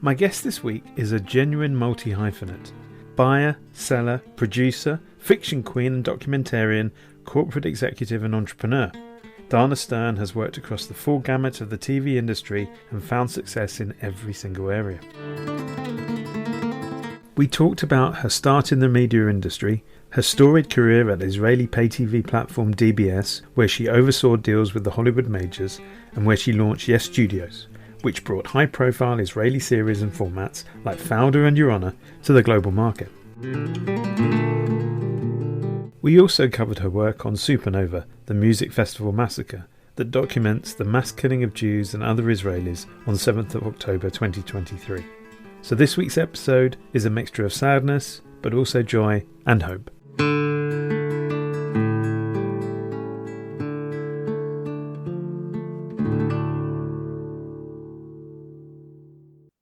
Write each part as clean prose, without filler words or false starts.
My guest this week is a genuine multi-hyphenate. Buyer, seller, producer, fiction queen and documentarian, corporate executive and entrepreneur. Danna Stern has worked across the full gamut of the TV industry and found success in every single area. We talked about her start in the media industry, her storied career at Israeli pay TV platform DBS, where she oversaw deals with the Hollywood majors, and where she launched Yes Studios, which brought high-profile Israeli series and formats like Fauda and Your Honor to the global market. We also covered her work on Supernova, the music festival massacre that documents the mass killing of Jews and other Israelis on 7th of October 2023. So this week's episode is a mixture of sadness, but also joy and hope.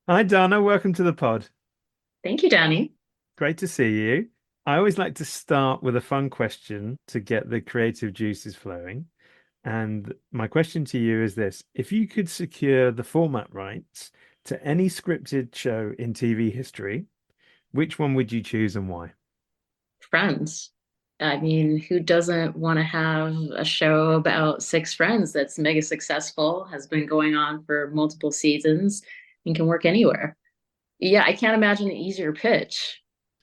Hi Dana, welcome to the pod. Thank you, Danny. Great to see you. I always like to start with a fun question to get the creative juices flowing. And my question to you is this: if you could secure the format rights to any scripted show in TV history, which one would you choose and why? Friends. I mean, who doesn't want to have a show about six friends that's mega successful, has been going on for multiple seasons, and can work anywhere? Yeah, I can't imagine an easier pitch.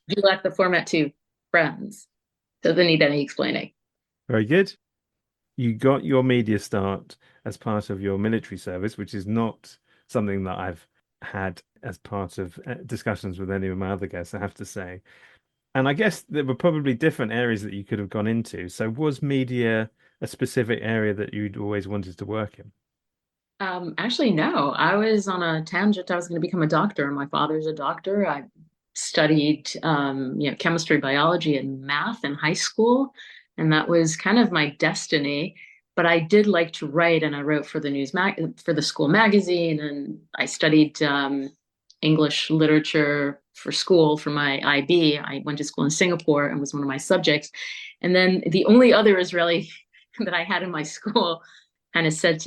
You left the format to Friends. Doesn't need any explaining. Very good. You got your media start as part of your military service, which is not something that I've had as part of discussions with any of my other guests, I have to say. And I guess there were probably different areas that you could have gone into. So was media a specific area that you'd always wanted to work in? Actually, no. I was on a tangent. I was going to become a doctor. My father's a doctor. I studied, chemistry, biology, and math in high school, and that was kind of my destiny. But I did like to write, and I wrote for the for the school magazine, and I studied English literature for school for my IB. I went to school in Singapore and was one of my subjects. And then the only other Israeli that I had in my school kind of said,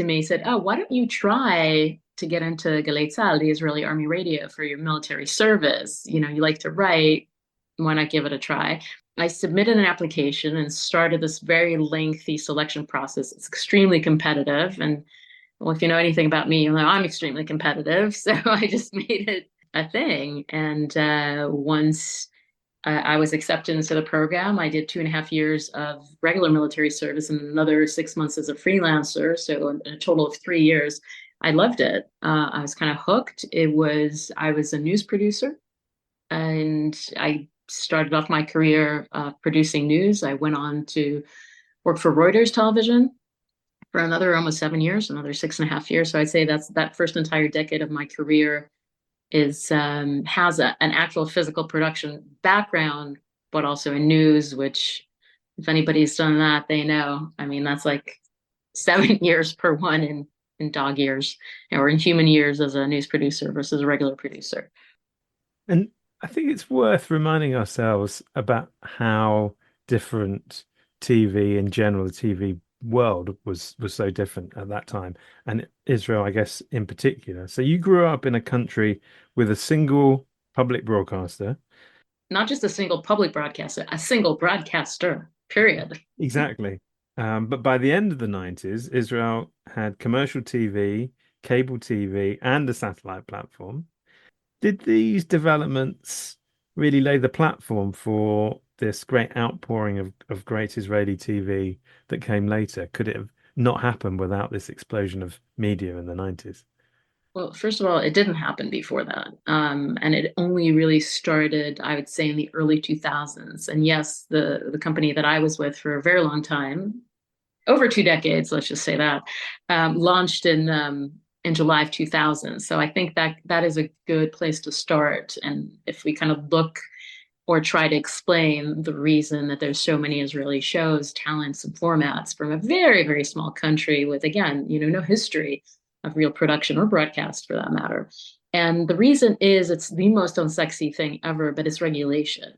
"Oh, why don't you try to get into Galei Tzahal, the Israeli Army radio, for your military service? You know, you like to write. Why not give it a try?" I submitted an application and started this very lengthy selection process. It's extremely competitive. And well, if you know anything about me, you know I'm extremely competitive. So I just made it a thing. And once I was accepted into the program, I did 2.5 years of regular military service and another 6 months as a freelancer. So in a total of 3 years, I loved it. I was kind of hooked. I was a news producer, and I started off my career producing news. I went on to work for Reuters television for another almost 7 years, another 6.5 years. So I'd say that first entire decade of my career has an actual physical production background, but also in news, which if anybody's done that, they know. I mean, that's like 7 years per one in dog years, or in human years as a news producer versus a regular producer. And I think it's worth reminding ourselves about how different TV in general, the TV world was so different at that time, and Israel, I guess, in particular. So you grew up in a country with a single public broadcaster. Not just a single public broadcaster, a single broadcaster, period. Exactly. But by the end of the 90s, Israel had commercial TV, cable TV, and a satellite platform. Did these developments really lay the platform for this great outpouring of great Israeli TV that came later? Could it have not happened without this explosion of media in the 90s? Well, first of all, it didn't happen before that. And it only really started, I would say, in the early 2000s. And yes, the company that I was with for a very long time, over 2 decades, let's just say that, launched in July of 2000. So I think that is a good place to start. And if we kind of look or try to explain the reason that there's so many Israeli shows, talents, and formats from a very, very small country with, again, no history of real production or broadcast for that matter. And the reason is it's the most unsexy thing ever, but it's regulation.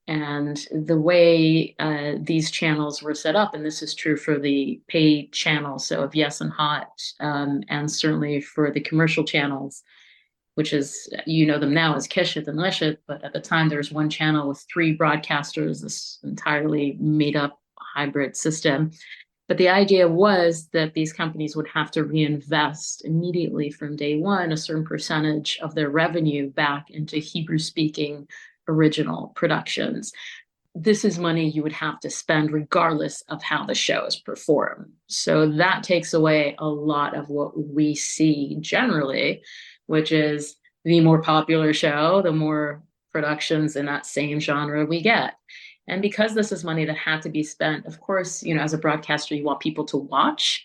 And the way these channels were set up, and this is true for the paid channels, so of Yes and Hot, and certainly for the commercial channels, which is, you know them now as Kishit and Lishit, but at the time there was one channel with three broadcasters, this entirely made up hybrid system. But the idea was that these companies would have to reinvest immediately from day one a certain percentage of their revenue back into Hebrew speaking original productions. This is money you would have to spend regardless of how the show is performed. So that takes away a lot of what we see generally, which is the more popular show, the more productions in that same genre we get. And because this is money that had to be spent, of course, you know, as a broadcaster, you want people to watch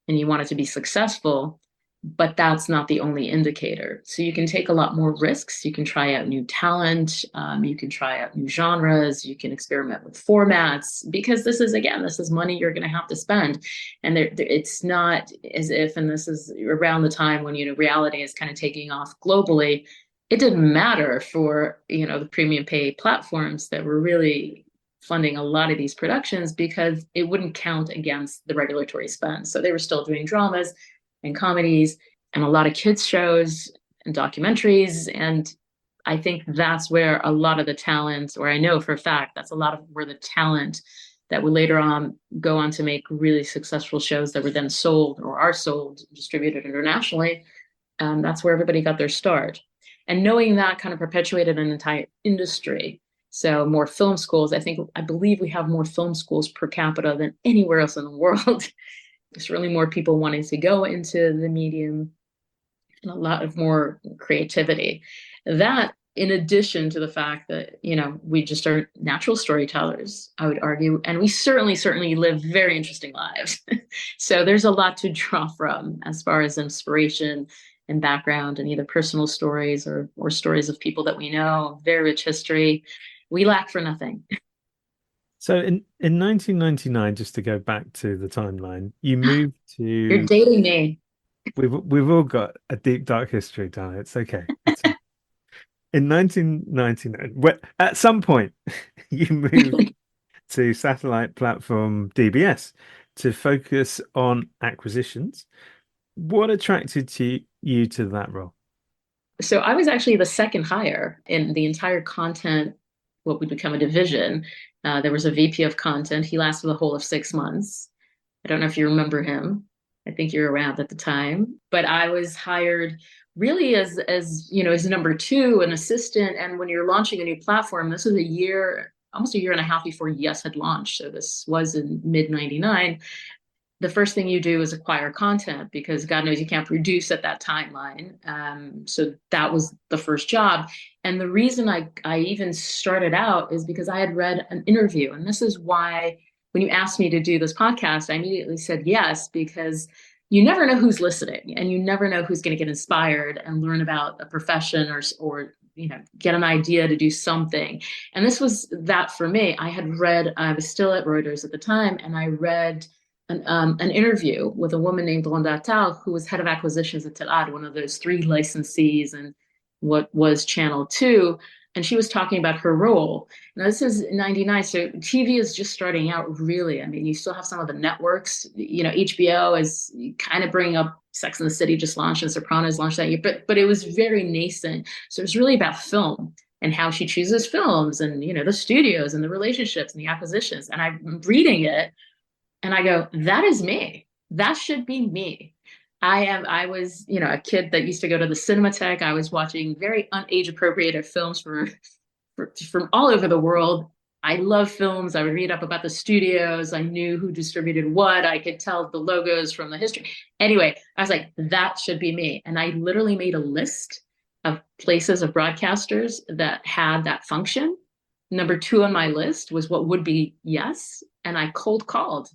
and you want it to be successful, but that's not the only indicator. So you can take a lot more risks. You can try out new talent. You can try out new genres. You can experiment with formats because this is, again, this is money you're going to have to spend. And it's not as if, and this is around the time when, you know, reality is kind of taking off globally. It didn't matter for, you know, the premium pay platforms that were really funding a lot of these productions because it wouldn't count against the regulatory spend. So they were still doing dramas and comedies and a lot of kids shows and documentaries. And I think that's where a lot of the talent, or I know for a fact, that's a lot of where the talent that would later on go on to make really successful shows that were then sold or are sold, distributed internationally. That's where everybody got their start. And knowing that kind of perpetuated an entire industry. So more film schools, I believe we have more film schools per capita than anywhere else in the world. There's really more people wanting to go into the medium and a lot of more creativity. That, in addition to the fact that, you know, we just are natural storytellers, I would argue, and we certainly live very interesting lives. So there's a lot to draw from as far as inspiration and background and either personal stories or stories of people that we know, very rich history. We lack for nothing. So in 1999, just to go back to the timeline, you moved You're to dating me. we've all got a deep dark history, Dana. It's okay. In 1999, at some point you moved to satellite platform DBS to focus on acquisitions. What attracted you to that role? So I was actually the second hire in the entire content, what would become a division. There was a VP of content. He lasted the whole of 6 months. I don't know if you remember him. I think you were around at the time, but I was hired really as you know, as number two, an assistant. And when you're launching a new platform, this was a year, almost a year and a half before Yes had launched. So this was in mid 99. The first thing you do is acquire content because God knows you can't produce at that timeline. So that was the first job. And the reason I even started out is because I had read an interview. And this is why when you asked me to do this podcast, I immediately said yes, because you never know who's listening and you never know who's going to get inspired and learn about a profession or you know, get an idea to do something. And this was that for me. I was still at Reuters at the time, and I read an interview with a woman named Rhonda Tal, who was head of acquisitions at Telad, one of those three licensees and what was Channel 2. And she was talking about her role. Now, this is 99, so TV is just starting out, really. I mean, you still have some of the networks. You know, HBO is kind of bringing up Sex and the City just launched and Sopranos launched that year, but it was very nascent. So it was really about film and how she chooses films and, you know, the studios and the relationships and the acquisitions. And I'm reading it and I go, that is me. That should be me. I was, you know, a kid that used to go to the Cinematheque. I was watching very unage appropriated films from all over the world. I love films. I would read up about the studios. I knew who distributed what. I could tell the logos from the history. Anyway, I was like, that should be me. And I literally made a list of places of broadcasters that had that function. Number two on my list was what would be Yes. And I cold called.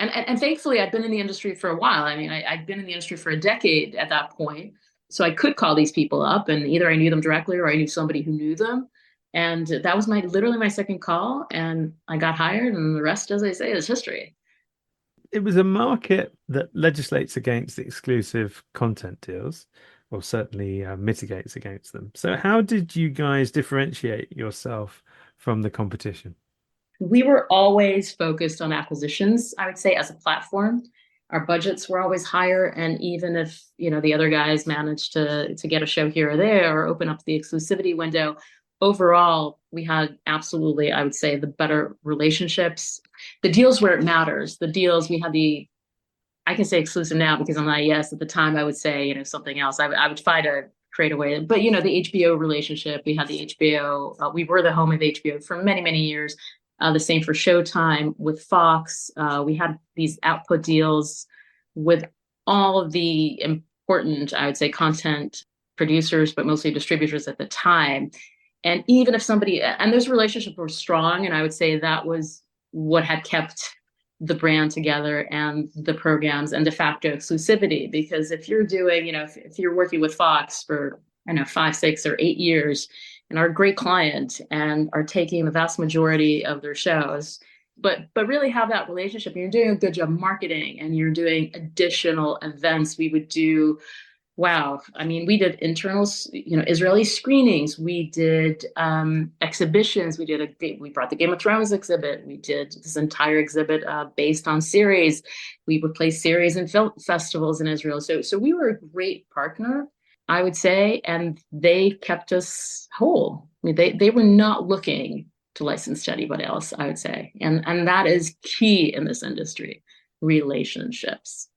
And thankfully, I'd been in the industry for a while. I mean, I'd been in the industry for a decade at that point. So I could call these people up and either I knew them directly or I knew somebody who knew them. And that was literally my second call. And I got hired. And the rest, as I say, is history. It was a market that legislates against exclusive content deals, or certainly mitigates against them. So, how did you guys differentiate yourself from the competition? We were always focused on acquisitions, I would say, as a platform. Our budgets were always higher, and even if the other guys managed to get a show here or there or open up the exclusivity window, overall we had absolutely, I would say, the better relationships. The deals where it matters, the deals we had the I can say exclusive now because I'm not yes. At the time, I would say something else. I would try to create a way. But the HBO relationship, we had the HBO. We were the home of HBO for many many years. The same for Showtime with Fox. We had these output deals with all of the important, I would say, content producers, but mostly distributors at the time. And even if somebody and those relationships were strong, and I would say that was what had kept the brand together and the programs and de facto exclusivity. Because if you're doing, if you're working with Fox for, I know, 5, 6, or 8 years and are a great client and are taking the vast majority of their shows, but really have that relationship and you're doing a good job marketing and you're doing additional events, we would do wow. I mean, we did internals, Israeli screenings. We did exhibitions. We brought the Game of Thrones exhibit. We did this entire exhibit based on series. We would play series and film festivals in Israel. So we were a great partner, I would say, and they kept us whole. I mean, they were not looking to license to anybody else, I would say, and that is key in this industry, relationships.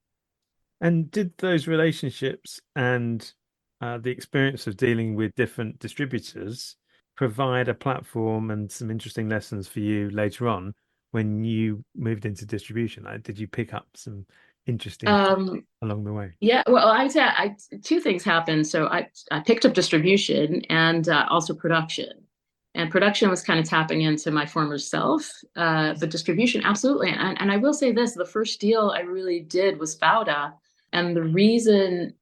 And did those relationships and the experience of dealing with different distributors provide a platform and some interesting lessons for you later on when you moved into distribution? Like, did you pick up some interesting things Um, along the way? Yeah, well, I would say two things happened. So I picked up distribution and also production. And production was kind of tapping into my former self, but distribution, absolutely. And I will say this, the first deal I really did was Fauda. And the reason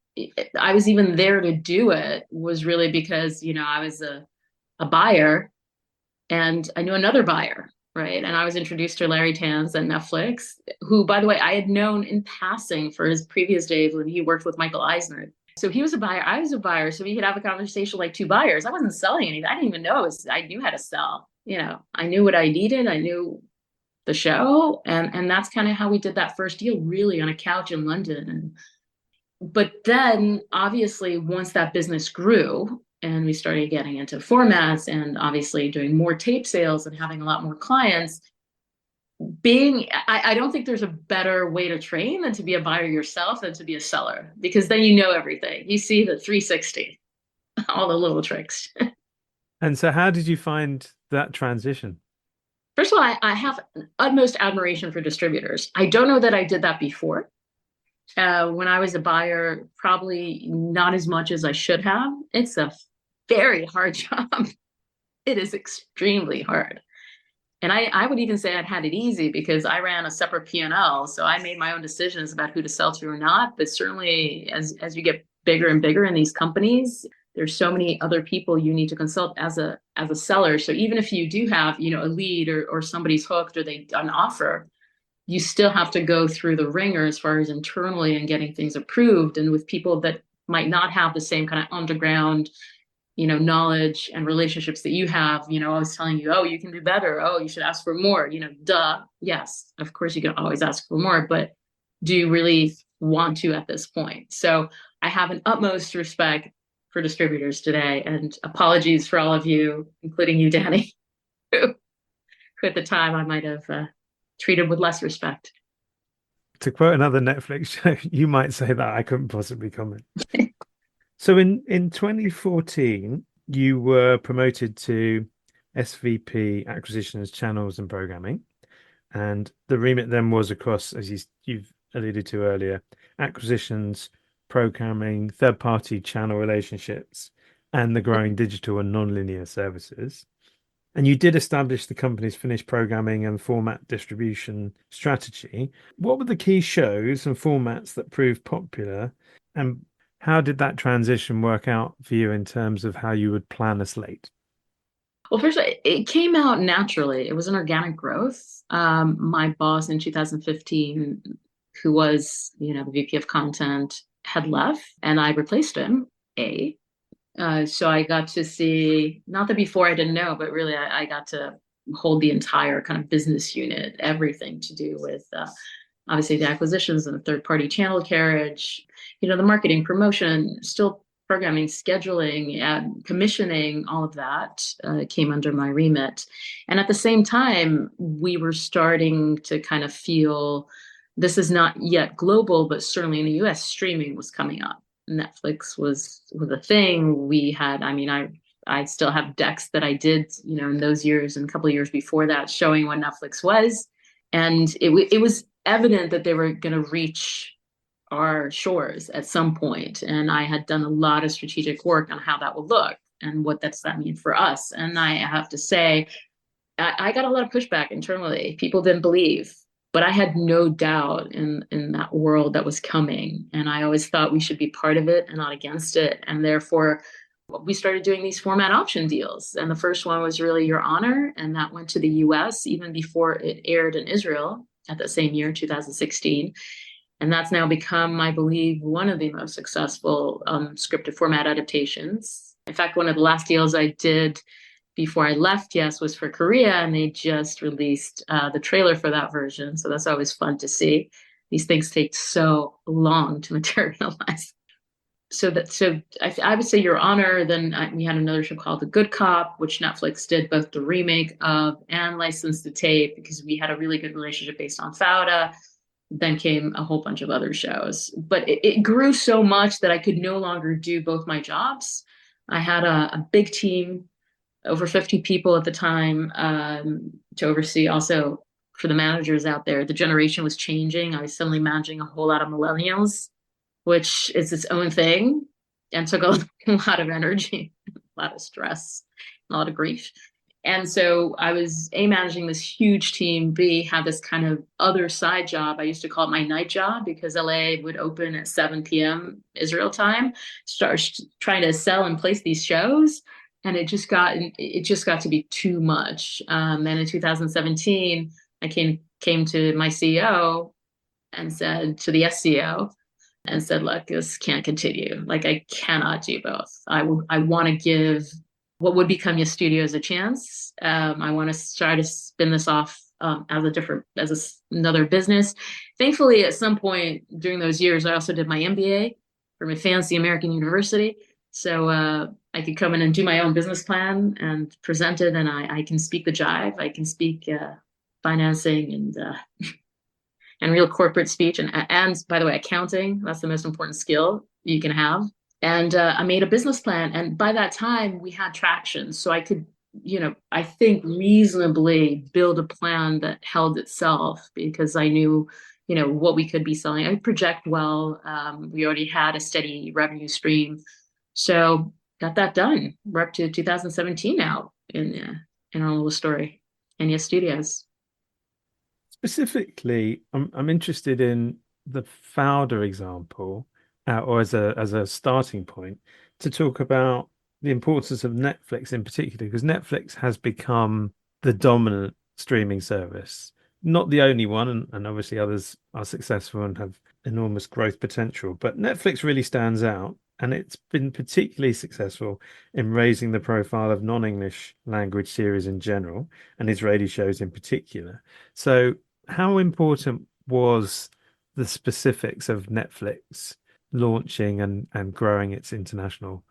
I was even there to do it was really because, I was a buyer and I knew another buyer, right? And I was introduced to Larry Tans at Netflix, who, by the way, I had known in passing for his previous days when he worked with Michael Eisner. So he was a buyer, I was a buyer, so we could have a conversation like two buyers. I wasn't selling anything. I didn't even know I knew how to sell. I knew what I needed. I knew the show, and that's kind of how we did that first deal, really on a couch in London. But then obviously once that business grew and we started getting into formats and obviously doing more tape sales and having a lot more clients, I don't think there's a better way to train than to be a buyer yourself than to be a seller, because then you know everything. You see the 360, all the little tricks. And so, how did you find that transition? First of all, I have utmost admiration for distributors. I don't know that I did that before. When I was a buyer, probably not as much as I should have. It's a very hard job. It is extremely hard. And I would even say I'd had it easy because I ran a separate P&L. So I made my own decisions about who to sell to or not. But certainly as you get bigger and bigger in these companies, there's so many other people you need to consult as a seller. So even if you do have, a lead or somebody's hooked or they an offer, you still have to go through the ringer as far as internally and getting things approved, and with people that might not have the same kind of underground knowledge and relationships that you have, always telling you, oh, you can do better, oh, you should ask for more, duh, yes, of course you can always ask for more, but do you really want to at this point? So I have an utmost respect for distributors today, and apologies for all of you, including you, Danny, who at the time I might have treated with less respect. To quote another Netflix show, you might say that I couldn't possibly comment. So in 2014, you were promoted to SVP Acquisitions, Channels and Programming. And the remit then was across, as you've alluded to earlier, acquisitions, programming, third-party channel relationships, and the growing digital and non-linear services. And you did establish the company's finished programming and format distribution strategy. What were the key shows and formats that proved popular? And how did that transition work out for you in terms of how you would plan a slate? Well, first, it came out naturally. It was an organic growth. My boss in 2015, who was, the VP of content, had left, and I replaced him. So I got to see, not that before I didn't know, but really I got to hold the entire kind of business unit, everything to do with obviously the acquisitions and the third-party channel carriage, the marketing, promotion, still programming, scheduling, and commissioning, all of that came under my remit. And at the same time, we were starting to kind of feel this is not yet global, but certainly in the US, streaming was coming up. Netflix was a thing. We had, I mean, I still have decks that I did, in those years and a couple of years before that, showing what Netflix was, and it was evident that they were going to reach our shores at some point. And I had done a lot of strategic work on how that would look and what does that mean for us. And I have to say, I got a lot of pushback internally. People didn't believe, but I had no doubt in that world that was coming. And I always thought we should be part of it and not against it. And therefore, we started doing these format option deals. And the first one was really Your Honor. And that went to the US even before it aired in Israel at the same year, 2016. And that's now become, I believe, one of the most successful scripted format adaptations. In fact, one of the last deals I did before I left, yes, was for Korea, and they just released the trailer for that version. So that's always fun to see. These things take so long to materialize. I would say Your Honor. Then we had another show called The Good Cop, which Netflix did both the remake of and licensed the tape because we had a really good relationship based on Fauda. Then came a whole bunch of other shows, but it grew so much that I could no longer do both my jobs. I had a big team, over 50 people at the time, to oversee. Also, for the managers out there, the generation was changing. I was suddenly managing a whole lot of millennials, which is its own thing and took a lot of energy, a lot of stress, a lot of grief. And so I was A, managing this huge team, B, had this kind of other side job. I used to call it my night job because LA would open at 7 p.m. Israel time, start trying to sell and place these shows. And it just got to be too much. And in 2017, I came to my CEO and said to the SCO and said, look, this can't continue. Like, I cannot do both. I want to give what would become your studios a chance. I want to try to spin this off another business. Thankfully, at some point during those years, I also did my MBA from a fancy American university. So I could come in and do my own business plan and present it, and I can speak the jive. I can speak financing and real corporate speech, and by the way, accounting. That's the most important skill you can have. And I made a business plan, and by that time we had traction, so I could, I think reasonably build a plan that held itself because I knew, what we could be selling. I project well. We already had a steady revenue stream, so got that done. We're up to 2017 now in our little story, and yes, studios. Specifically, I'm interested in the Founder example, or as a starting point, to talk about the importance of Netflix in particular, because Netflix has become the dominant streaming service, not the only one, and obviously others are successful and have enormous growth potential, but Netflix really stands out. And it's been particularly successful in raising the profile of non-English language series in general and Israeli shows in particular. So how important was the specifics of Netflix launching and growing its international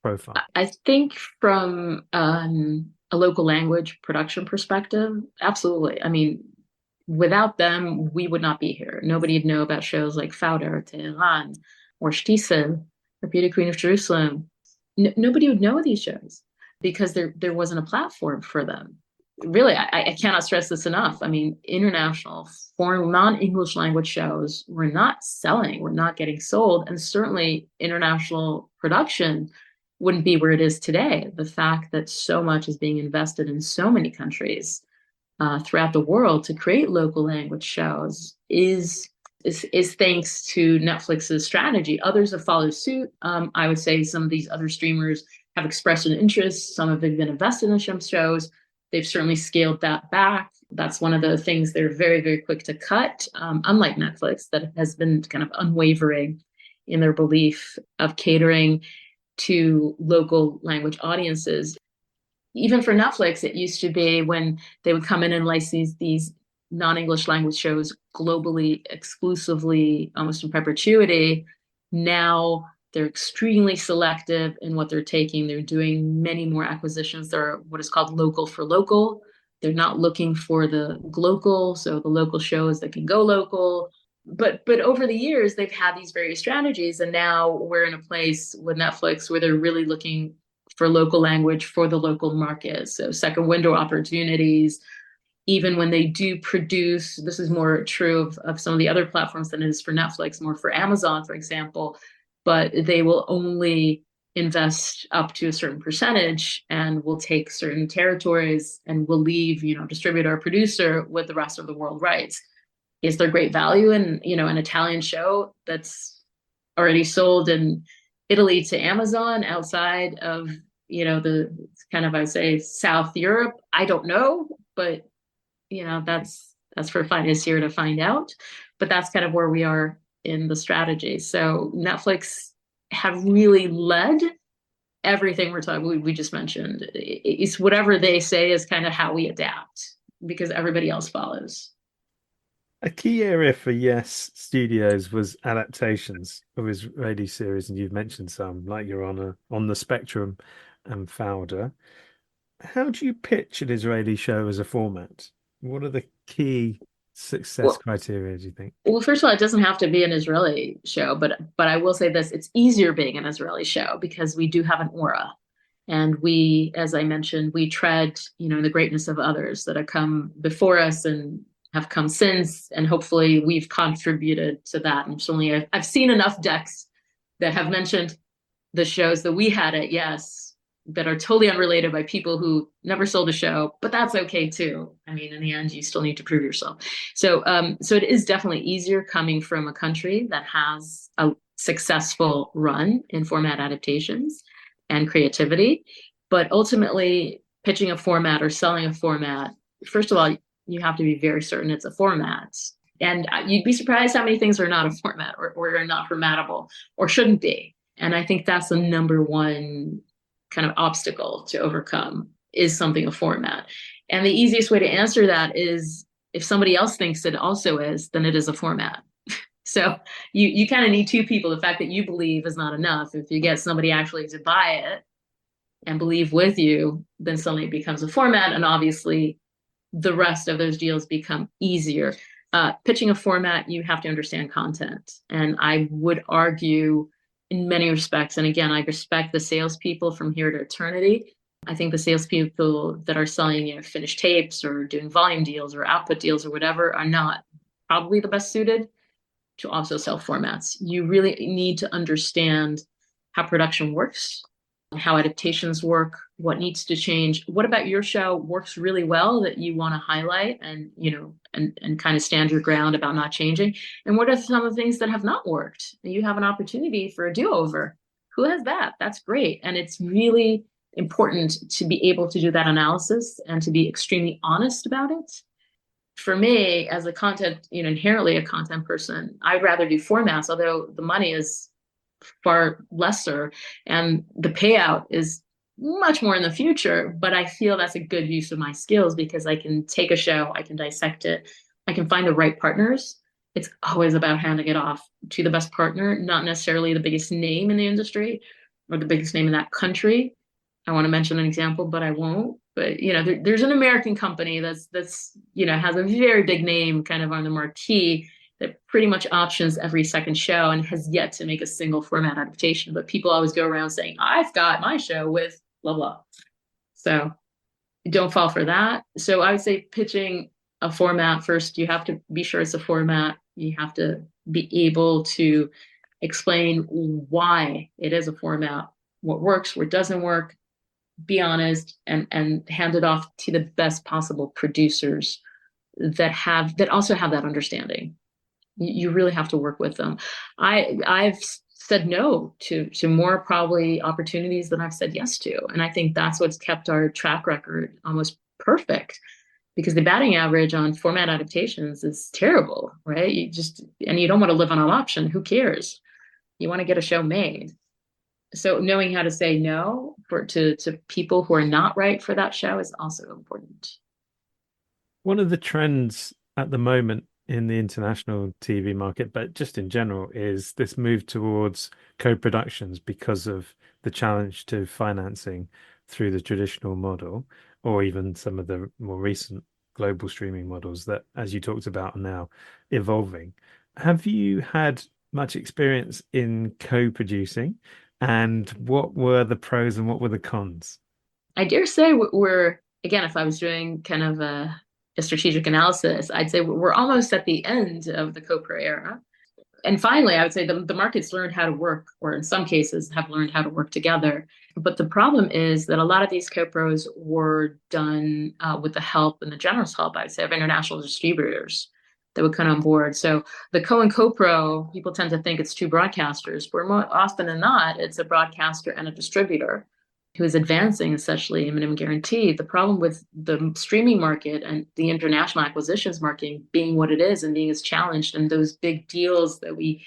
profile? I think from a local language production perspective, absolutely. I mean, without them, we would not be here. Nobody would know about shows like Fauda or Tehran or Shtisel or Beauty Queen of Jerusalem. Nobody would know these shows because there wasn't a platform for them. Really, I cannot stress this enough. I mean, international, foreign, non-English language shows were not selling, were not getting sold, and certainly international production wouldn't be where it is today. The fact that so much is being invested in so many countries throughout the world to create local language shows is thanks to Netflix's strategy. Others have followed suit. I would say some of these other streamers have expressed an interest. Some have been invested in some shows. They've certainly scaled that back. That's one of the things they're very, very quick to cut, unlike Netflix, that has been kind of unwavering in their belief of catering to local language audiences. Even for Netflix, it used to be when they would come in and license these non-English language shows globally, exclusively, almost in perpetuity. Now they're extremely selective in what they're taking. They're doing many more acquisitions. They're what is called local for local. They're not looking for the local, so the local shows that can go local. But over the years, they've had these various strategies, and now we're in a place with Netflix where they're really looking for local language for the local market. So second window opportunities, even when they do produce, this is more true of some of the other platforms than it is for Netflix, more for Amazon, for example, but they will only invest up to a certain percentage and will take certain territories and will leave, distributor or producer with the rest of the world rights. Is there great value in, an Italian show that's already sold in Italy to Amazon outside of, the kind of, I would say, South Europe? I don't know, but that's for finance here to find out. But that's kind of where we are in the strategy. So Netflix have really led everything we're talking. We just mentioned. It's whatever they say is kind of how we adapt because everybody else follows. A key area for Yes Studios was adaptations of Israeli series, and you've mentioned some, like Your Honor, On the Spectrum, and Fauda. How do you pitch an Israeli show as a format? What are the key success Well, criteria, do you think? well, first of all, it doesn't have to be an Israeli show, but I will say this: it's easier being an Israeli show because we do have an aura. And we, as I mentioned, we tread, the greatness of others that have come before us and have come since, and hopefully we've contributed to that. And certainly I've seen enough decks that have mentioned the shows that we had at Yes that are totally unrelated by people who never sold a show, but that's okay too. I mean, in the end, you still need to prove yourself. So it is definitely easier coming from a country that has a successful run in format adaptations and creativity. But ultimately, pitching a format or selling a format, first of all, you have to be very certain it's a format. And you'd be surprised how many things are not a format or are not formatable or shouldn't be. And I think that's the number one kind of obstacle to overcome is something a format. And the easiest way to answer that is if somebody else thinks it also is, then it is a format. So you kind of need two people. The fact that you believe is not enough. If you get somebody actually to buy it and believe with you, then suddenly it becomes a format. And obviously the rest of those deals become easier. Pitching a format, you have to understand content. And I would argue in many respects, and again, I respect the salespeople from here to eternity. I think the salespeople that are selling, finished tapes or doing volume deals or output deals or whatever are not probably the best suited to also sell formats. You really need to understand how production works, how adaptations work, what needs to change. What about your show works really well that you want to highlight and, and kind of stand your ground about not changing? And what are some of the things that have not worked? You have an opportunity for a do-over. Who has that? That's great. And it's really important to be able to do that analysis and to be extremely honest about it. For me, as a content, inherently a content person, I'd rather do formats, although the money is far lesser and the payout is much more in the future. But I feel that's a good use of my skills because I can take a show, I can dissect it, I can find the right partners. It's always about handing it off to the best partner, not necessarily the biggest name in the industry or the biggest name in that country. I want to mention an example, but I won't. But there's an American company that's has a very big name kind of on the marquee that pretty much options every second show and has yet to make a single format adaptation. But people always go around saying, I've got my show with blah blah. So don't fall for that. So I would say pitching a format first, you have to be sure it's a format. You have to be able to explain why it is a format, what works, what doesn't work, be honest, and hand it off to the best possible producers that also have that understanding. You really have to work with them. I've said no to more probably opportunities than I've said yes to. And I think that's what's kept our track record almost perfect because the batting average on format adaptations is terrible, right? And you don't want to live on an option. Who cares? You want to get a show made. So knowing how to say no to people who are not right for that show is also important. One of the trends at the moment in the international TV market, but just in general, is this move towards co-productions because of the challenge to financing through the traditional model, or even some of the more recent global streaming models that, as you talked about, are now evolving. Have you had much experience in co-producing, and what were the pros and what were the cons? I dare say we're, again, if I was doing kind of a strategic analysis, I'd say we're almost at the end of the co-pro era. And finally, I would say the markets learned how to work, or in some cases have learned how to work together. But the problem is that a lot of these co-pros were done with the help and the generous help, I'd say, of international distributors that would come on board. So the co and co-pro, people tend to think it's two broadcasters, but more often than not, it's a broadcaster and a distributor who is advancing essentially a minimum guarantee. The problem with the streaming market and the international acquisitions market being what it is and being as challenged, and those big deals that we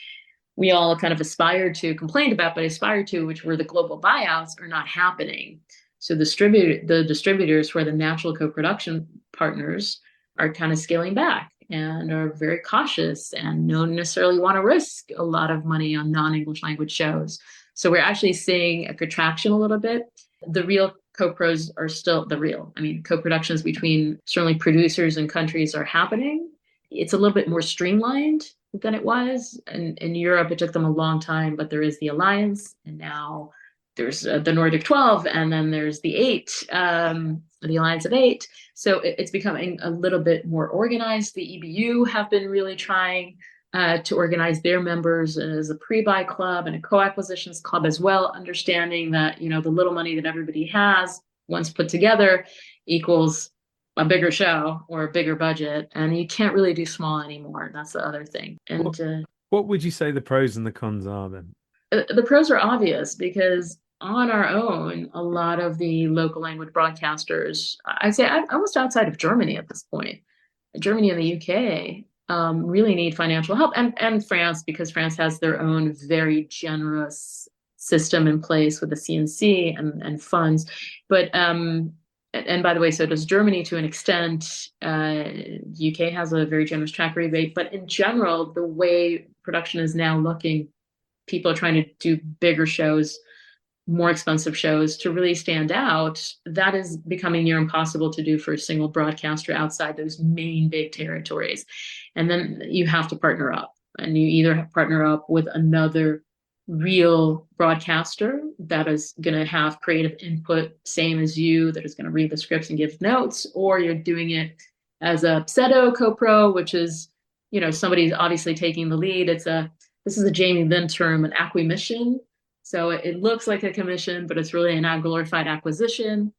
all kind of aspired to, complained about, but aspired to, which were the global buyouts, are not happening. So the distributors who are the natural co-production partners are kind of scaling back and are very cautious and don't necessarily want to risk a lot of money on non-English language shows. So we're actually seeing a contraction a little bit. The real co-pros are still the real. I mean, co-productions between certainly producers and countries are happening. It's a little bit more streamlined than it was. And in Europe, it took them a long time, but there is the alliance, and now there's the Nordic 12, and then there's the eight, the Alliance of Eight. So it's becoming a little bit more organized. The EBU have been really trying to organize their members as a pre-buy club and a co-acquisitions club as well, understanding that, you know, the little money that everybody has once put together equals a bigger show or a bigger budget, and you can't really do small anymore. That's the other thing. What And what would you say the pros and the cons are then? the pros are obvious because on our own, a lot of the local language broadcasters, I'd say almost outside of Germany at this point, Germany and the UK really need financial help, and France, because France has their own very generous system in place with the CNC and funds. But and by the way, so does Germany to an extent. UK has a very generous track rebate, but in general, the way production is now looking, people are trying to do bigger shows, more expensive shows to really stand out. That is becoming near impossible to do for a single broadcaster outside those main big territories. And then you have to partner up, and you either partner up with another real broadcaster that is going to have creative input, same as you, that is going to read the scripts and give notes, or you're doing it as a pseudo co-pro, which is, you know, somebody's obviously taking the lead. This is a Jamie Lynn term, an acquisition. So it looks like a commission, but it's really an glorified acquisition.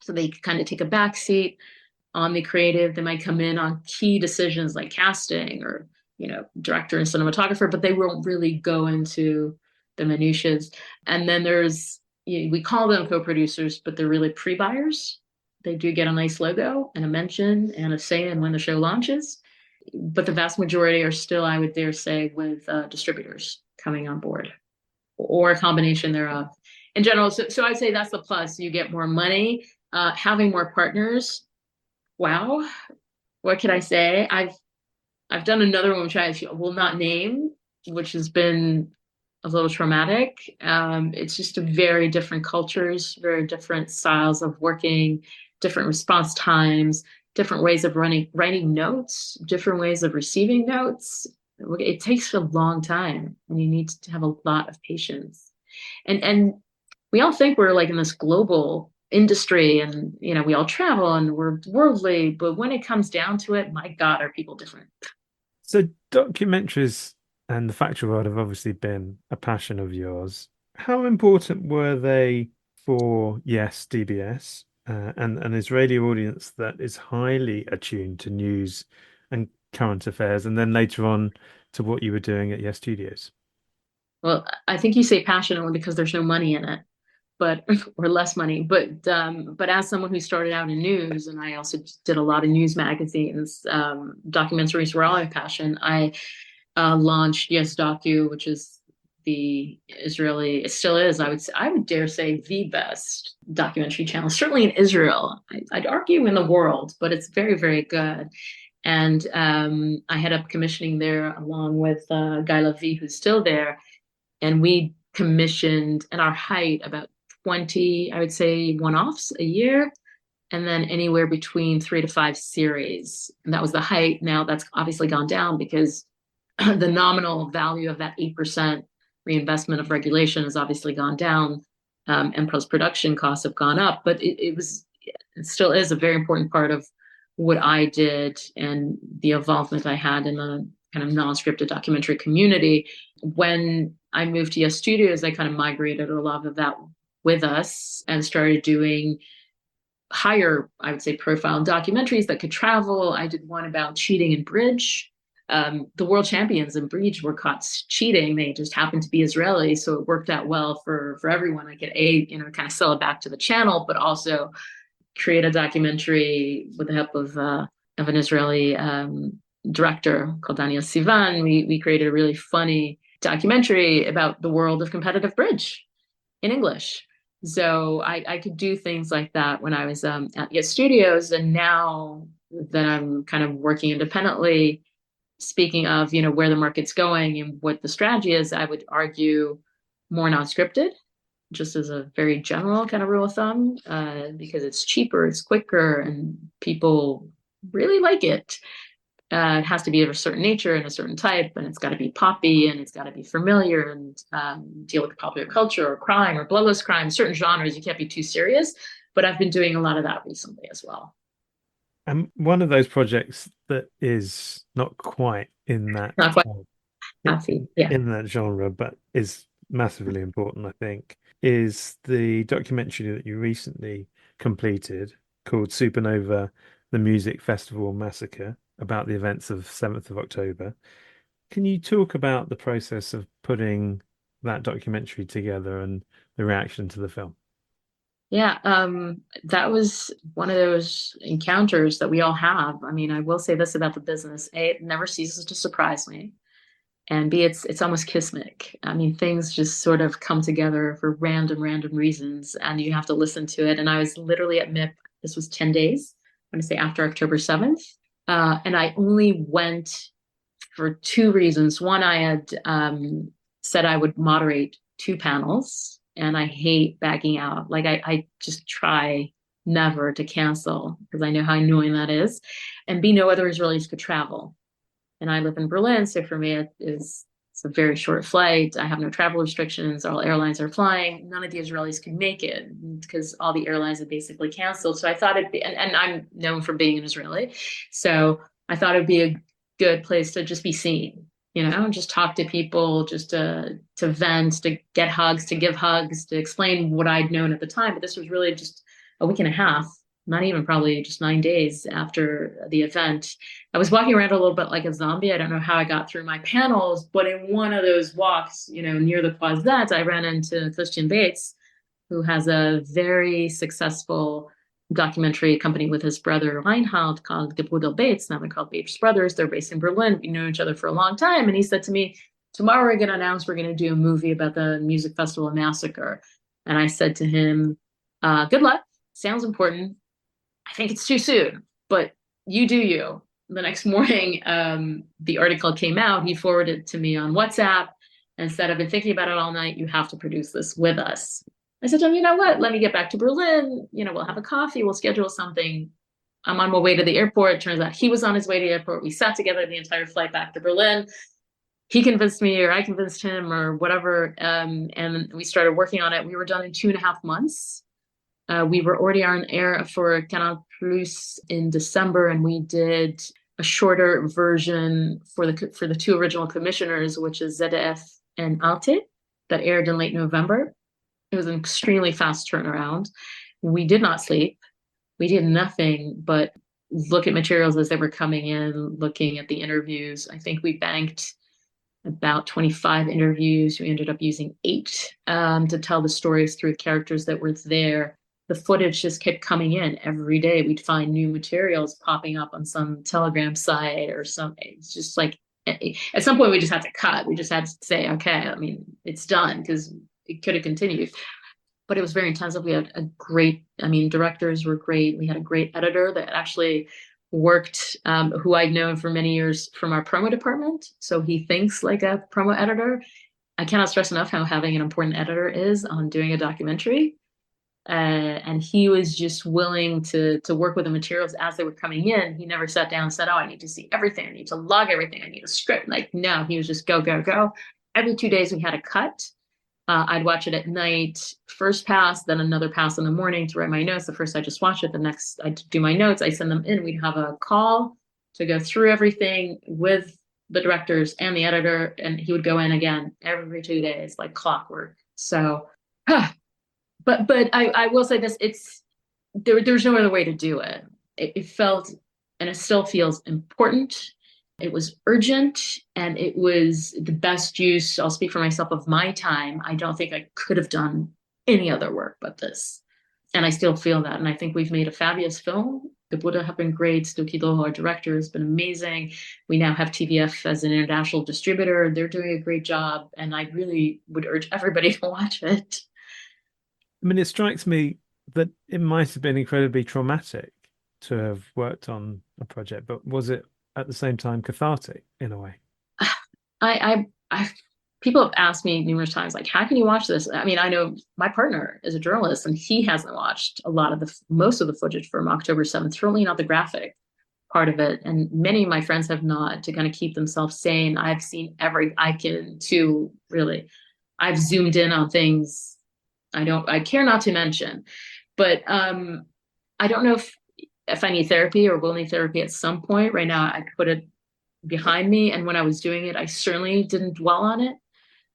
So they kind of take a back seat on the creative. They might come in on key decisions like casting or, you know, director and cinematographer, but they won't really go into the minutiae. And then there's, we call them co-producers, but they're really pre-buyers. They do get a nice logo and a mention and a say in when the show launches. But the vast majority are still, I would dare say, with distributors coming on board, or a combination thereof. In general, so I'd say that's the plus. You get more money, having more partners. Wow, what can I say? I've done another one which I will not name, which has been a little traumatic. It's just a very different cultures, very different styles of working, different response times, different ways of writing notes, different ways of receiving notes. It takes a long time, and you need to have a lot of patience. And we all think we're like in this global industry, and you know, we all travel and we're worldly, but when it comes down to it, my God, are people different? So documentaries and the factual world have obviously been a passion of yours. How important were they for, yes, DBS, and an Israeli audience that is highly attuned to news and current affairs, and then later on to what you were doing at Yes Studios? Well, I think you say passionate because there's no money in it, but or less money. But as someone who started out in news, and I also did a lot of news magazines, documentaries were all my passion. I launched Yes Docu, which is the Israeli, it still is, I would dare say, the best documentary channel, certainly in Israel. I'd argue in the world, but it's very, very good. And I had up commissioning there along with Guy Lavie, who's still there. And we commissioned at our height about 20, I would say, one-offs a year, and then anywhere between 3 to 5 series. And that was the height. Now that's obviously gone down because the nominal value of that 8% reinvestment of regulation has obviously gone down, and post-production costs have gone up. But it still is a very important part of what I did and the involvement I had in the kind of non-scripted documentary community. When I moved to Yes Studios, I kind of migrated a lot of that with us and started doing higher, I would say, profile documentaries that could travel. I did one about cheating in bridge. The world champions in bridge were caught cheating. They just happened to be Israeli, so it worked out well for everyone. I could kind of sell it back to the channel, but also create a documentary with the help of an Israeli director called Daniel Sivan. We created a really funny documentary about the world of competitive bridge in English. So I could do things like that when I was at Yes Studios, and now that I'm kind of working independently, speaking of where the market's going and what the strategy is, I would argue more non-scripted, just as a very general kind of rule of thumb, because it's cheaper, it's quicker, and people really like it. It has to be of a certain nature and a certain type, and it's got to be poppy, and it's got to be familiar, and deal with popular culture or crime or bloodless crime, certain genres. You can't be too serious, but I've been doing a lot of that recently as well. And one of those projects that is not quite in that Not quite i- happy. Yeah. in that genre, but is massively important, I think, is the documentary that you recently completed called Supernova, the Music Festival Massacre, about the events of 7th of October. Can you talk about the process of putting that documentary together and the reaction to the film? Yeah, that was one of those encounters that we all have. I mean, I will say this about the business. A, it never ceases to surprise me. And B, it's almost kismet. I mean, things just sort of come together for random reasons, and you have to listen to it. And I was literally at MIP, this was 10 days, I'm going to say after October 7th. And I only went for two reasons. One, I had said I would moderate two panels, and I hate backing out. Like I just try never to cancel because I know how annoying that is. And B, no other Israelis could travel. And I live in Berlin, so for me it's a very short flight. I have no travel restrictions. All airlines are flying. None of the Israelis could make it because all the airlines had basically canceled. So I thought it'd be, and I'm known for being an Israeli, so I thought it'd be a good place to just be seen, and just talk to people, just to vent, to get hugs, to give hugs, to explain what I'd known at the time. But this was really just a week and a half, not even probably just 9 days after the event. I was walking around a little bit like a zombie. I don't know how I got through my panels, but in one of those walks, near the Croisette, I ran into Christian Bates, who has a very successful documentary company with his brother Reinhard called Gebrüder Bates. Now they're called Bates Brothers. They're based in Berlin. We know each other for a long time. And he said to me, tomorrow we're going to announce we're going to do a movie about the Music Festival Massacre. And I said to him, good luck. Sounds important. I think it's too soon, but you do you. The next morning, the article came out. He forwarded it to me on WhatsApp and said, I've been thinking about it all night. You have to produce this with us. I said to him, you know what? Let me get back to Berlin. We'll have a coffee. We'll schedule something. I'm on my way to the airport. Turns out he was on his way to the airport. We sat together the entire flight back to Berlin. He convinced me, or I convinced him, or whatever. And we started working on it. We were done in 2.5 months. We were already on air for Canal Plus in December, and we did a shorter version for the two original commissioners, which is ZDF and Arte, that aired in late November. It was an extremely fast turnaround. We did not sleep. We did nothing but look at materials as they were coming in, looking at the interviews. I think we banked about 25 interviews. We ended up using 8 to tell the stories through characters that were there. The footage just kept coming in every day. We'd find new materials popping up on some Telegram site or something. It's just like, at some point we just had to cut. We just had to say, okay, I mean, it's done, because it could have continued. But it was very intensive. We had a great, I mean, directors were great. We had a great editor that actually worked, who I'd known for many years from our promo department. So he thinks like a promo editor. I cannot stress enough how having an important editor is on doing a documentary. And he was just willing to work with the materials as they were coming in. He never sat down and said, "Oh, I need to see everything. I need to log everything. I need a script." Like, no, he was just go, go, go. Every 2 days we had a cut. I'd watch it at night, first pass, then another pass in the morning to write my notes. The first I just watch it, the next I do my notes, I send them in. We'd have a call to go through everything with the directors and the editor, and he would go in again every 2 days, like clockwork. So, but I will say this: there's no other way to do it. It felt, and it still feels important. It was urgent, and it was the best use, I'll speak for myself, of my time. I don't think I could have done any other work but this. And I still feel that. And I think we've made a fabulous film. The Buddha have been great. Stukido, our director, has been amazing. We now have TVF as an international distributor. They're doing a great job. And I really would urge everybody to watch it. I mean, it strikes me that it might have been incredibly traumatic to have worked on a project, but was it at the same time cathartic in a way? I people have asked me numerous times, like, how can you watch this? I mean, I know my partner is a journalist and he hasn't watched a lot of most of the footage from October 7th, certainly not the graphic part of it. And many of my friends have not, to kind of keep themselves sane. I've seen I can too, really. I've zoomed in on things I care not to mention, but I don't know if I need therapy or will need therapy at some point. Right now, I put it behind me. And when I was doing it, I certainly didn't dwell on it.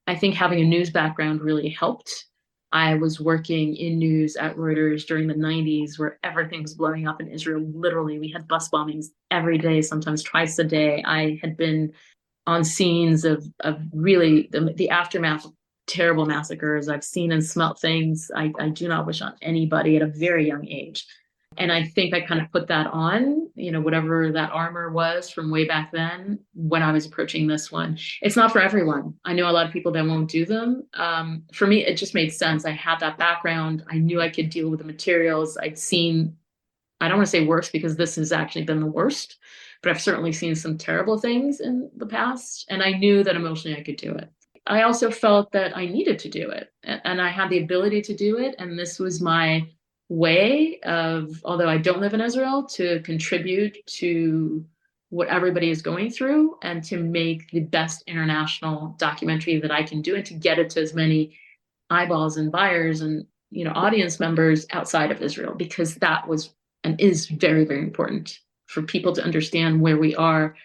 I think having a news background really helped. I was working in news at Reuters during the 90s where everything was blowing up in Israel. Literally, we had bus bombings every day, sometimes twice a day. I had been on scenes of really the aftermath of terrible massacres. I've seen and smelt things I do not wish on anybody at a very young age. And I think I kind of put that on, whatever that armor was from way back then when I was approaching this one. It's not for everyone. I know a lot of people that won't do them. For me, it just made sense. I had that background. I knew I could deal with the materials. I'd seen, I don't want to say worse because this has actually been the worst, but I've certainly seen some terrible things in the past. And I knew that emotionally I could do it. I also felt that I needed to do it and I had the ability to do it. And this was my way of, although I don't live in Israel, to contribute to what everybody is going through and to make the best international documentary that I can do and to get it to as many eyeballs and buyers and audience members outside of Israel, because that was and is very, very important for people to understand where we are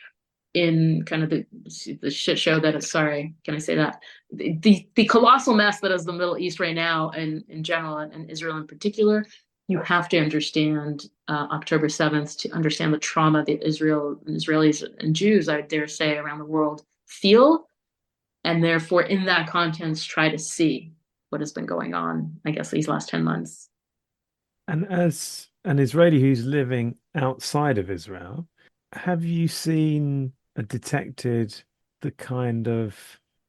in kind of the shit show that is, sorry, can I say that? The colossal mess that is the Middle East right now and in general and Israel in particular. You have to understand October 7th to understand the trauma that Israel and Israelis and Jews, I dare say, around the world feel. And therefore, in that context, try to see what has been going on, I guess, these last 10 months. And as an Israeli who's living outside of Israel, have you seen detected the kind of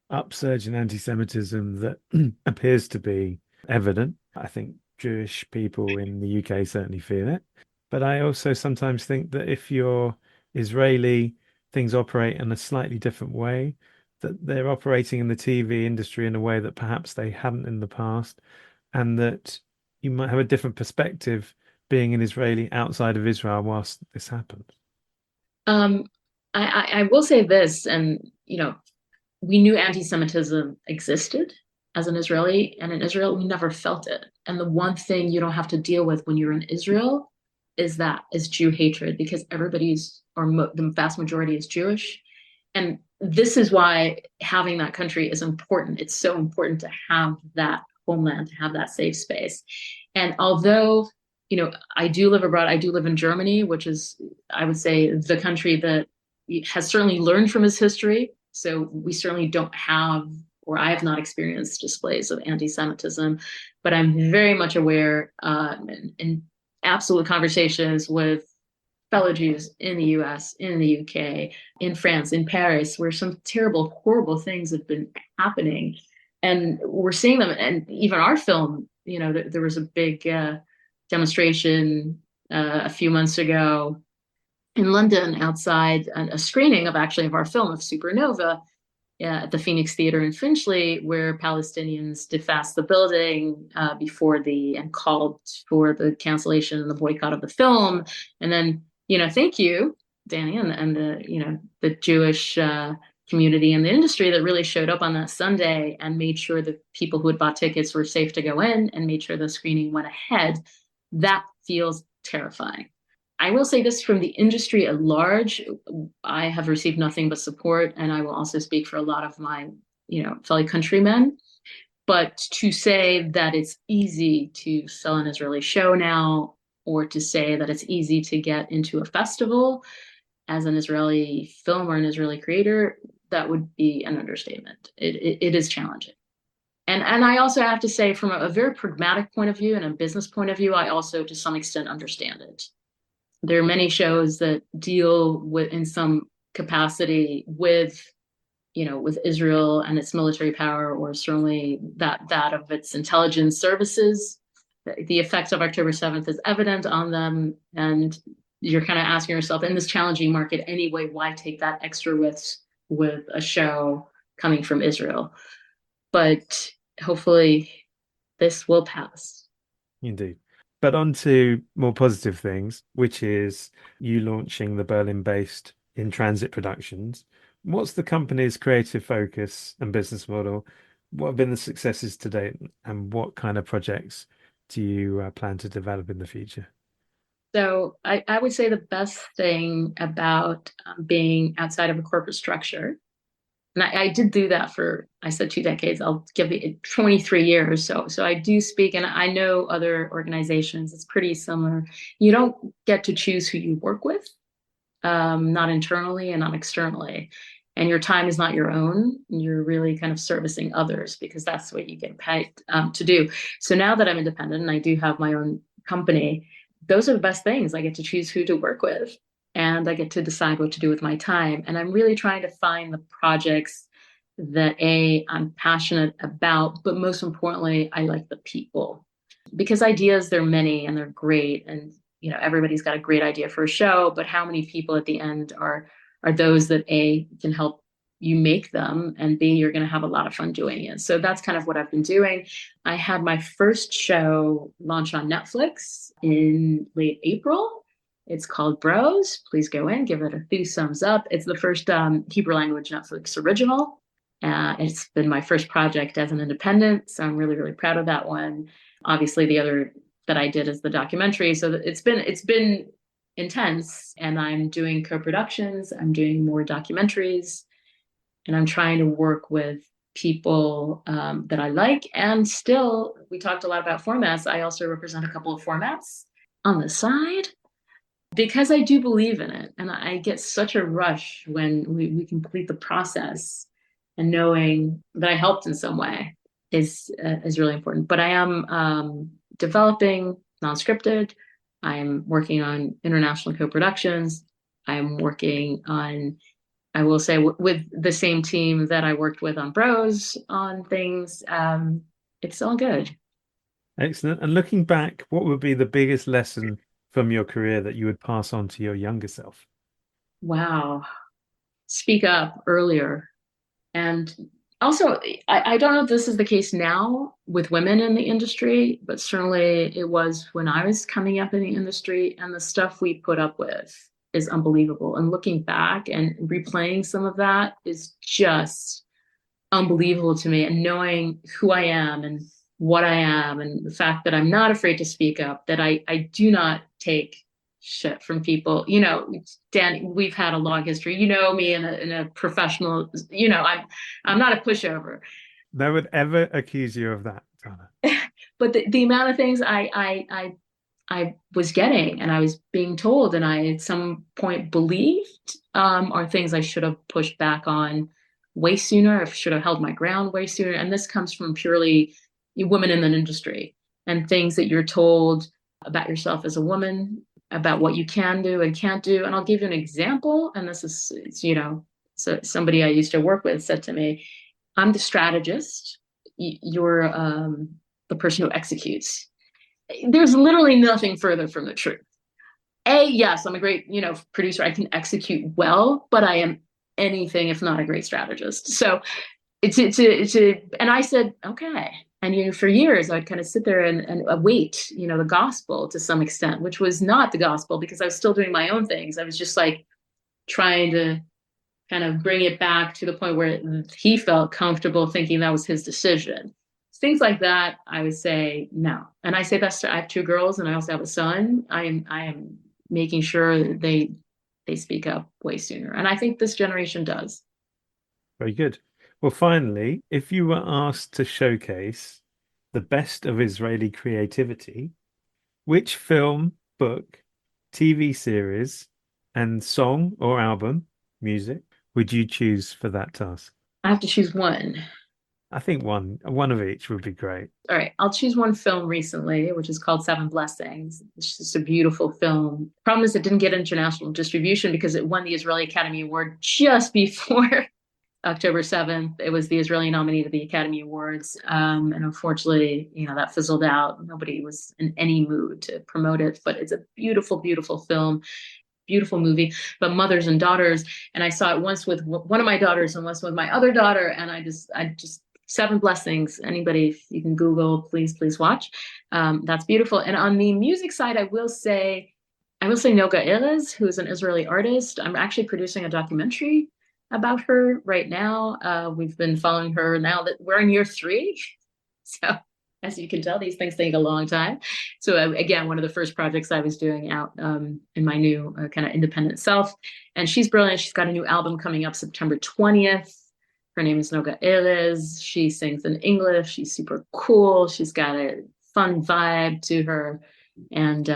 upsurge in anti-Semitism that appears to be evident? I think Jewish people in the UK certainly feel it. But I also sometimes think that if you're Israeli, things operate in a slightly different way, that they're operating in the TV industry in a way that perhaps they hadn't in the past, and that you might have a different perspective being an Israeli outside of Israel whilst this happens. Um, I will say this, and we knew anti-Semitism existed as an Israeli, and in Israel, we never felt it. And the one thing you don't have to deal with when you're in Israel is Jew hatred, because the vast majority is Jewish. And this is why having that country is important. It's so important to have that homeland, to have that safe space. And although, I do live abroad, I do live in Germany, which is, I would say, the country that has certainly learned from its history. So we certainly don't have, or I have not experienced displays of anti-Semitism, but I'm very much aware in absolute conversations with fellow Jews in the US, in the UK, in France, in Paris, where some terrible, horrible things have been happening. And we're seeing them. And even our film, there was a big demonstration a few months ago. in London outside a screening of actually of our film of Supernova at the Phoenix Theater in Finchley, where Palestinians defaced the building before and called for the cancellation and the boycott of the film. And then, thank you, Danny, and the, the Jewish community and the industry that really showed up on that Sunday and made sure that people who had bought tickets were safe to go in and made sure the screening went ahead. That feels terrifying. I will say this from the industry at large, I have received nothing but support, and I will also speak for a lot of my, fellow countrymen. But to say that it's easy to sell an Israeli show now, or to say that it's easy to get into a festival as an Israeli film or an Israeli creator, that would be an understatement. It is challenging. And I also have to say, from a very pragmatic point of view and a business point of view, I also, to some extent, understand it. There are many shows that deal with, in some capacity, with with Israel and its military power, or certainly that of its intelligence services. The effects of October 7th is evident on them, and you're kind of asking yourself, in this challenging market anyway, why take that extra risk with a show coming from Israel? But hopefully this will pass. Indeed. But on to more positive things, which is you launching the Berlin-based In Transit Productions. What's the company's creative focus and business model? What have been the successes to date, and what kind of projects do you plan to develop in the future? So I would say the best thing about being outside of a corporate structure, and I did do that for, I said 2 decades, I'll give it 23 years. So I do speak, and I know other organizations, it's pretty similar. You don't get to choose who you work with, not internally and not externally. And your time is not your own. You're really kind of servicing others because that's what you get paid to do. So now that I'm independent and I do have my own company, those are the best things. I get to choose who to work with, and I get to decide what to do with my time. And I'm really trying to find the projects that I'm passionate about, but most importantly, I like the people, because ideas, they're many and they're great. And, everybody's got a great idea for a show, but how many people at the end are those that can help you make them, and B, you're going to have a lot of fun doing it. So that's kind of what I've been doing. I had my first show launch on Netflix in late April. It's called Bros. Please go in, give it a few thumbs up. It's the first Hebrew language Netflix original. It's been my first project as an independent, so I'm really, really proud of that one. Obviously, the other that I did is the documentary. So it's been intense, and I'm doing co-productions. I'm doing more documentaries, and I'm trying to work with people that I like. And still, we talked a lot about formats. I also represent a couple of formats on the side because I do believe in it. And I get such a rush when we complete the process, and knowing that I helped in some way is really important. But I am developing non-scripted. I'm working on international co-productions. I'm working on, I will say, with the same team that I worked with on Bros on things. It's all good. Excellent. And looking back, what would be the biggest lesson from your career that you would pass on to your younger self? Wow. Speak up earlier. And also, I don't know if this is the case now with women in the industry, but certainly it was when I was coming up in the industry, and the stuff we put up with is unbelievable. And looking back and replaying some of that is just unbelievable to me. And knowing who I am and what I am, and the fact that I'm not afraid to speak up, that I do not take shit from people. Dan, we've had a long history. You know me in a professional, I'm not a pushover. No one ever accuse you of that, Dana. But the amount of things I was getting, and I was being told, and I at some point believed, are things I should have pushed back on way sooner. I should have held my ground way sooner. And this comes from purely women in the industry, and things that you're told about yourself as a woman, about what you can do and can't do. And I'll give you an example. And this is, so somebody I used to work with said to me, I'm the strategist. You're the person who executes. There's literally nothing further from the truth. Yes, I'm a great, producer. I can execute well, but I am anything if not a great strategist. So and I said, okay. And for years I'd kind of sit there and await, the gospel to some extent, which was not the gospel because I was still doing my own things. I was just like trying to kind of bring it back to the point where he felt comfortable thinking that was his decision. Things like that, I would say no. And I say that's I have two girls and I also have a son. I am making sure that they speak up way sooner. And I think this generation does. Very good. Well, finally, if you were asked to showcase the best of Israeli creativity, which film, book, TV series, and song or album, music, would you choose for that task? I have to choose one. I think one of each would be great. All right, I'll choose one film recently, which is called Seven Blessings. It's just a beautiful film. Problem is, it didn't get international distribution because it won the Israeli Academy Award just before October 7th. It was the Israeli nominee to the Academy Awards. And unfortunately, that fizzled out. Nobody was in any mood to promote it, but it's a beautiful, beautiful film, beautiful movie, but mothers and daughters. And I saw it once with one of my daughters and once with my other daughter. And I just, Seven Blessings. Anybody, if you can Google, please watch. That's beautiful. And on the music side, I will say Noga Erez, who is an Israeli artist. I'm actually producing a documentary about her right now. We've been following her now that we're in year 3. So as you can tell, these things take a long time. So again, one of the first projects I was doing out in my new kind of independent self. And she's brilliant. She's got a new album coming up September 20th. Her name is Noga Erez. She sings in English. She's super cool. She's got a fun vibe to her. And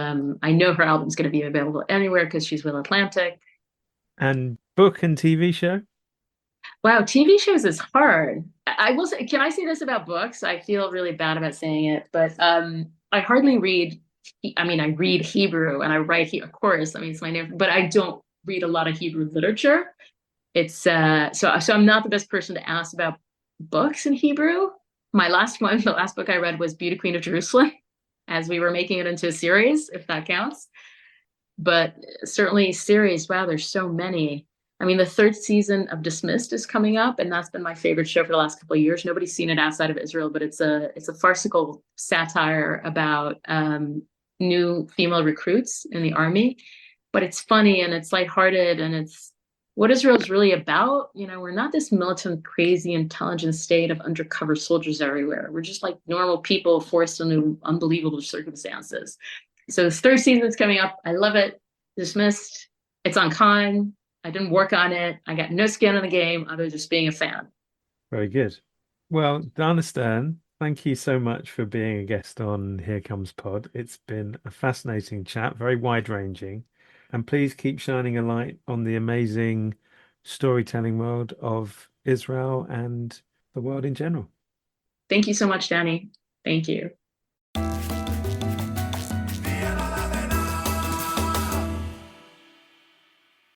I know her album's going to be available anywhere because she's with Atlantic. And book and TV show? Wow, TV shows is hard. I will say, can I say this about books? I feel really bad about saying it, but I hardly read. I mean, I read Hebrew and I write, of course. I mean, it's my name, but I don't read a lot of Hebrew literature. It's so I'm not the best person to ask about books in Hebrew. My last one, the last book I read was Beauty Queen of Jerusalem, as we were making it into a series, if that counts. But certainly series, wow, there's so many. I mean, the third season of Dismissed is coming up, and that's been my favorite show for the last couple of years. Nobody's seen it outside of Israel, but it's a farcical satire about new female recruits in the army. But it's funny and it's lighthearted and it's what Israel's really about. We're not this militant, crazy, intelligent state of undercover soldiers everywhere. We're just like normal people forced into unbelievable circumstances. So this third season is coming up. I love it. Dismissed. It's on Khan. I didn't work on it. I got no skin in the game other than just being a fan. Very good. Well, Danna Stern, thank you so much for being a guest on Here Comes Pod. It's been a fascinating chat, very wide-ranging. And please keep shining a light on the amazing storytelling world of Israel and the world in general. Thank you so much, Danny. Thank you.